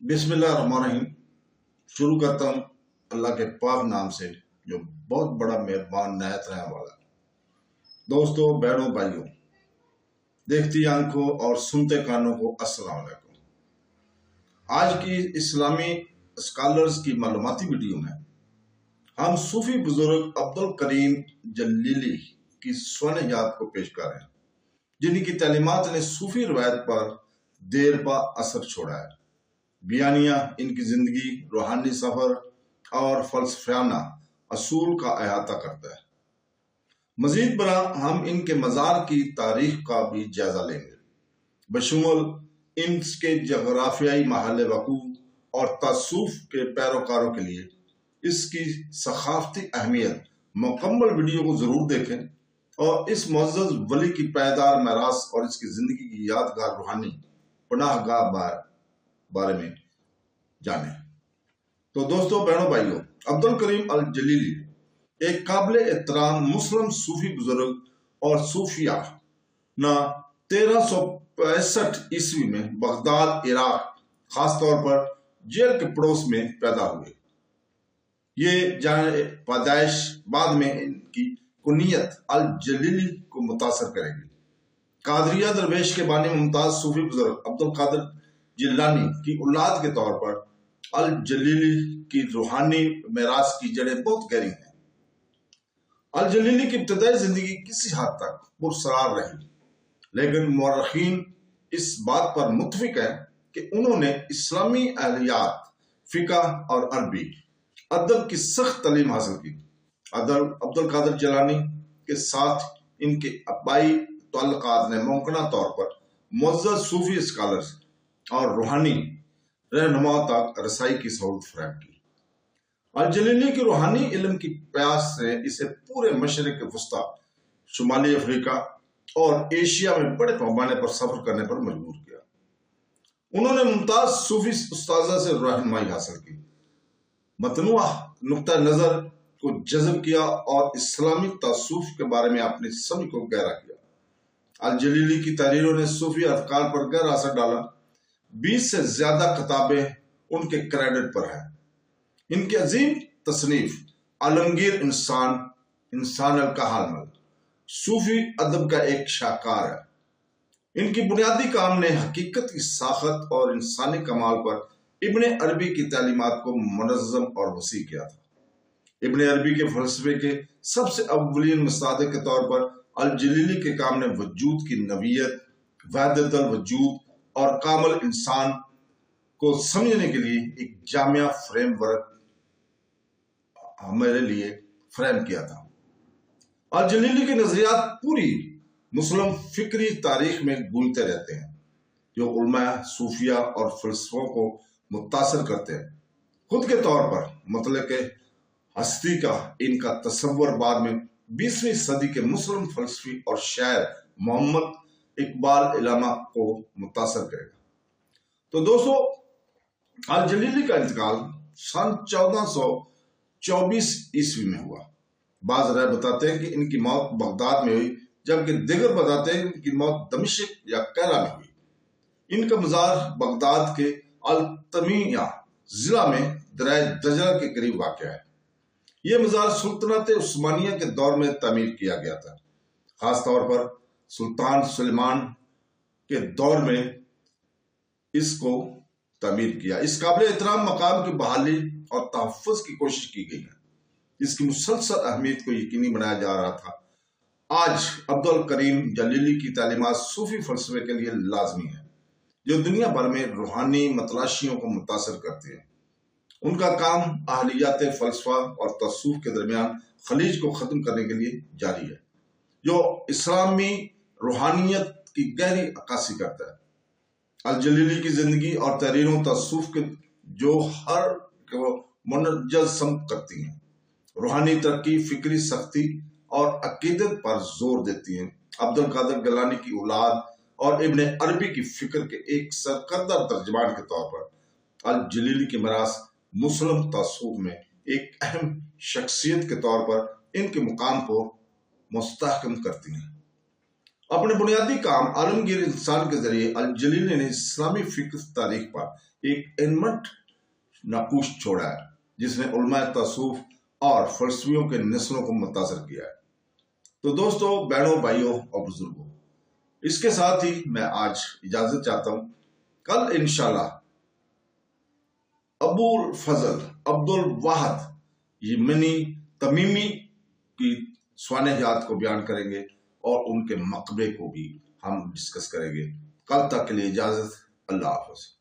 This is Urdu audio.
بسم اللہ الرحمن الرحیم۔ شروع کرتا ہوں اللہ کے پاک نام سے جو بہت بڑا مہربان نہایت رحم والا ہے۔ دوستو، بہنوں، بھائیوں، دیکھتی آنکھوں اور سنتے کانوں کو السلام علیکم۔ آج کی اسلامی اسکالرز کی معلوماتی ویڈیو میں ہم صوفی بزرگ عبدالکریم جلیلی کی سوانح یاد کو پیش کر رہے ہیں، جن کی تعلیمات نے صوفی روایت پر دیر پا اثر چھوڑا ہے۔ بیانیہ ان کی زندگی، روحانی سفر اور فلسفیانہ اصول کا احاطہ کرتا ہے۔ مزید برآں ہم ان کے مزار کی تاریخ کا بھی جائزہ لیں گے، بشمول ان کے جغرافیائی محل وقوع اور تصوف کے پیروکاروں کے لیے اس کی ثقافتی اہمیت۔ مکمل ویڈیو کو ضرور دیکھیں اور اس معزز ولی کی پائیدار میراث اور اس کی زندگی کی یادگار روحانی پناہ گاہ بارے میں جانیں۔ تو دوستو، بہنوں، بھائیوں، عبدالکریم الجلیلی ایک قابل احترام مسلم صوفی بزرگ اور صوفیہ 1365 میں بغداد، عراق، خاص طور پر جیل کے پڑوس میں پیدا ہوئے۔ یہ پیدائش بعد میں ان کی کنیت الجلیلی کو متاثر کرے گی۔ قادریہ درویش کے بانی ممتاز صوفی بزرگ عبدالقادر جیلانی کی اولاد کے طور پر الجلیلی کی روحانی میراث کی جڑیں بہت گہری ہیں۔ الجلیلی کی ابتدائی زندگی کسی حد تک پرسرار رہی، لیکن مورخین اس بات پر متفق ہیں کہ انہوں نے اسلامی اہلیات، فقہ اور عربی ادب کی سخت تعلیم حاصل کی۔ عبدالقادر جیلانی کے ساتھ ان کے آبائی تعلقات نے ممکنہ طور پر معزز صوفی اسکالرز اور روحانی رہنماؤں تک رسائی کی سہولت فراہم کی۔ الجلیلی کی روحانی علم کی پیاس نے اسے پورے مشرق وسطی، شمالی افریقہ اور ایشیا میں بڑے پیمانے پر سفر کرنے پر مجبور کیا۔ انہوں نے ممتاز صوفی استاذہ سے رہنمائی حاصل کی، متنوع نقطہ نظر کو جذب کیا اور اسلامی تصوف کے بارے میں اپنی سمجھ کو گہرا کیا۔ الجلیلی کی تحریروں نے صوفی افکار پر گہرا اثر ڈالا۔ 20 سے زیادہ کتابیں ان کے کریڈٹ پر ہیں۔ ان کی عظیم تصنیف عالمگیر انسان الکحل صوفی ادب کا ایک شاہکار ہے۔ ان کی بنیادی کام نے حقیقت کی ساخت اور انسانی کمال پر ابن عربی کی تعلیمات کو منظم اور وسیع کیا تھا۔ ابن عربی کے فلسفے کے سب سے اولین مصادق کے طور پر الجلیلی کے کام نے وجود کی نوعیت، وحدت الوجود اور کامل انسان کو سمجھنے کے لیے ایک جامع فریم ورک ہمارے لیے فریم کیا تھا۔ الجلیلی کے نظریات پوری مسلم فکری تاریخ میں گونجتے رہتے ہیں، جو علماء، صوفیہ اور فلسفوں کو متاثر کرتے ہیں۔ خود کے طور پر مطلق ہستی کا ان کا تصور بعد میں 20ویں صدی کے مسلم فلسفی اور شاعر محمد اقبال علامہ کو متاثر کرے گا۔ تو دوستو، الجلیلی کا انتقال سن 1424 میں ہوا۔ بعض رائے بتاتے ہیں کہ ان کی موت بغداد میں ہوئی، جبکہ دیگر بتاتے ہیں کہ ان کی موت دمشق یا قاہرہ میں ہوئی۔ ان کا مزار بغداد کے التمیہ ضلع میں دریائے دجلہ کے قریب واقع ہے۔ یہ مزار سلطنت عثمانیہ کے دور میں تعمیر کیا گیا تھا، خاص طور پر سلطان سلیمان کے دور میں اس کو تعمیر کیا۔ اس قابل احترام مقام کی بحالی اور تحفظ کی کوشش کی گئی ہے۔ اس کی مسلسل اہمیت کو یقینی بنایا جا رہا تھا۔ آج عبدالکریم جلیلی کی تعلیمات صوفی فلسفے کے لیے لازمی ہیں، جو دنیا بھر میں روحانی متلاشیوں کو متاثر کرتے ہیں۔ ان کا کام اہلیات فلسفہ اور تصوف کے درمیان خلیج کو ختم کرنے کے لیے جاری ہے، جو اسلامی روحانیت کی گہری عکاسی کرتا ہے۔ الجلیلی کی زندگی اور تحریروں تصوف کے جوہر کو منجسم کرتی ہیں، روحانی ترقی، فکری سختی اور عقیدت پر زور دیتی ہیں۔ عبدالقادر جیلانی کی اولاد اور ابن عربی کی فکر کے ایک سرکردہ ترجمان کے طور پر الجلیلی کی میراث مسلم تصوف میں ایک اہم شخصیت کے طور پر ان کے مقام کو مستحکم کرتی ہیں۔ اپنے بنیادی کام عالمگیر انسان کے ذریعے الجلیلی نے اسلامی فکر تاریخ پر ایک انمٹ نقوش چھوڑا ہے جس نے علماء تصوف اور فلسفیوں کے نسلوں کو متاثر کیا ہے۔ تو دوستو، بہنوں، بھائیوں اور بزرگوں، اس کے ساتھ ہی میں آج اجازت چاہتا ہوں۔ کل انشاءاللہ ابو الفضل عبد الواحد یمنی تمیمی کی سوانحیات کو بیان کریں گے اور ان کے مقبرے کو بھی ہم ڈسکس کریں گے۔ کل تک کے لیے اجازت، اللہ حافظ۔